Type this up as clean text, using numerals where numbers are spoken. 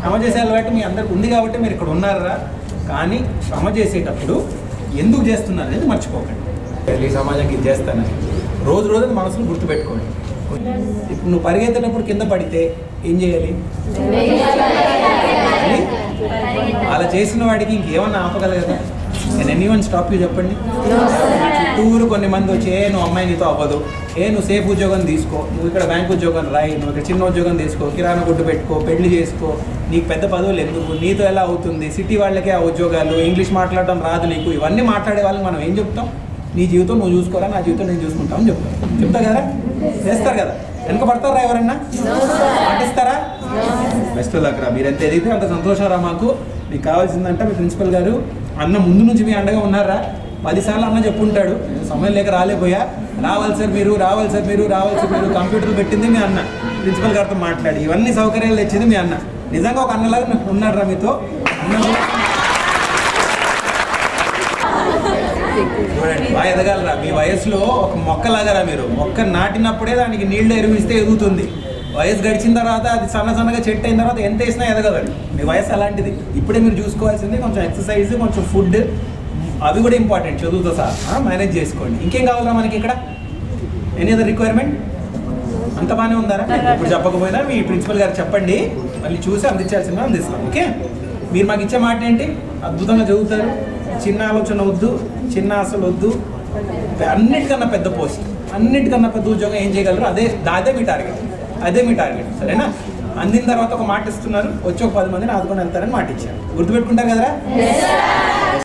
శ్రమ చేసే అలవాటు మీ అందరికి ఉంది కాబట్టి మీరు ఇక్కడ ఉన్నారా. కానీ శ్రమ చేసేటప్పుడు ఎందుకు చేస్తున్నారు అనేది మర్చిపోకండి. ఈ సమాజానికి ఇది చేస్తానని రోజు రోజు మనసును గుర్తుపెట్టుకోండి. ఇప్పుడు నువ్వు పరిగెత్తేటప్పుడు కింద పడితే ఏం చేయాలి? అలా చేసిన వాడికి ఇంకేమన్నా ఆపగలగదా? నేను ఎనీవన్ స్టాప్ యూ చెప్పండి. చుట్టూరు కొన్ని మంది వచ్చి నువ్వు అమ్మాయి నీతో అవ్వదు, నువ్వు సేఫ్ ఉద్యోగం తీసుకో, నువ్వు ఇక్కడ బ్యాంక్ ఉద్యోగం రాయి, నువ్వు ఇక్కడ చిన్న ఉద్యోగం తీసుకో, కిరాణా కొట్టు పెట్టుకో, పెళ్లి చేసుకో, నీకు పెద్ద పదవులు ఎందుకు, నీతో ఎలా అవుతుంది, సిటీ వాళ్ళకే ఆ ఉద్యోగాలు, ఇంగ్లీష్ మాట్లాడడం రాదు నీకు, ఇవన్నీ మాట్లాడే వాళ్ళకి మనం ఏం చెప్తాం? నీ జీవితం నువ్వు చూసుకోరా, నా జీవితం నేను చూసుకుంటామని చెప్తా కదా. చేస్తారు కదా. వెనక పడతారా ఎవరన్నా? పాటిస్తారా? బెస్ట్ లక్ రా. మీరు ఎంత ఎదిగితే అంత సంతోషం రా. మాకు మీకు కావాల్సిందంటే మీ ప్రిన్సిపల్ గారు అన్న ముందు నుంచి మీ అండగా ఉన్నారా? 10 సార్లు అన్న చెప్పుంటాడు, సమయం లేక రాలేపోయా, రావాలి సార్ మీరు, రావాలి సార్ మీరు, రావాలి సార్ మీరు. కంప్యూటర్లు పెట్టింది మీ అన్న, ప్రిన్సిపల్ గారితో మాట్లాడి ఇవన్నీ సౌకర్యాలు తెచ్చింది మీ అన్న. నిజంగా ఒక అన్నలాగా ఉన్నాడు రా మీతో. చూడండి బాగా ఎదగాలరా. మీ వయసులో ఒక మొక్కలాగారా మీరు. మొక్క నాటినప్పుడే దానికి నీళ్లు ఎరువిస్తే ఎదుగుతుంది. వయసు గడిచిన తర్వాత అది సన్నగా చెట్టు అయిన తర్వాత ఎంత వేసినా ఎదగదు. మీ వయసు అలాంటిది. ఇప్పుడే మీరు చూసుకోవాల్సింది కొంచెం ఎక్సర్సైజ్, కొంచెం ఫుడ్, అవి కూడా ఇంపార్టెంట్. చదువుతో సహా మేనేజ్ చేసుకోండి. ఇంకేం కావాలరా మనకి ఇక్కడ? Any other requirement? అంత బాగానే ఉందారా? ఇప్పుడు చెప్పకపోయినా మీ ప్రిన్సిపల్ గారు చెప్పండి, మళ్ళీ చూసి అందించాల్సిందిగా అందిస్తాం. ఓకే? మీరు మాకు ఇచ్చే మాట ఏంటి? అద్భుతంగా చదువుతారు, చిన్న ఆలోచన వద్దు, చిన్న ఆశలు వద్దు, అన్నిటికన్నా పెద్ద పోస్ట్, అన్నిటికన్నా పెద్ద ఉద్యోగం ఏం చేయగలరు, అదే మీ టార్గెట్. అదే మీ టార్గెట్. సరేనా? అందిన తర్వాత ఒక మాట ఇస్తున్నారు, వచ్చి ఒక 10 మందిని ఆదుకొని వెళ్తారని మాట ఇచ్చారు. గుర్తుపెట్టుకుంటారు కదరా?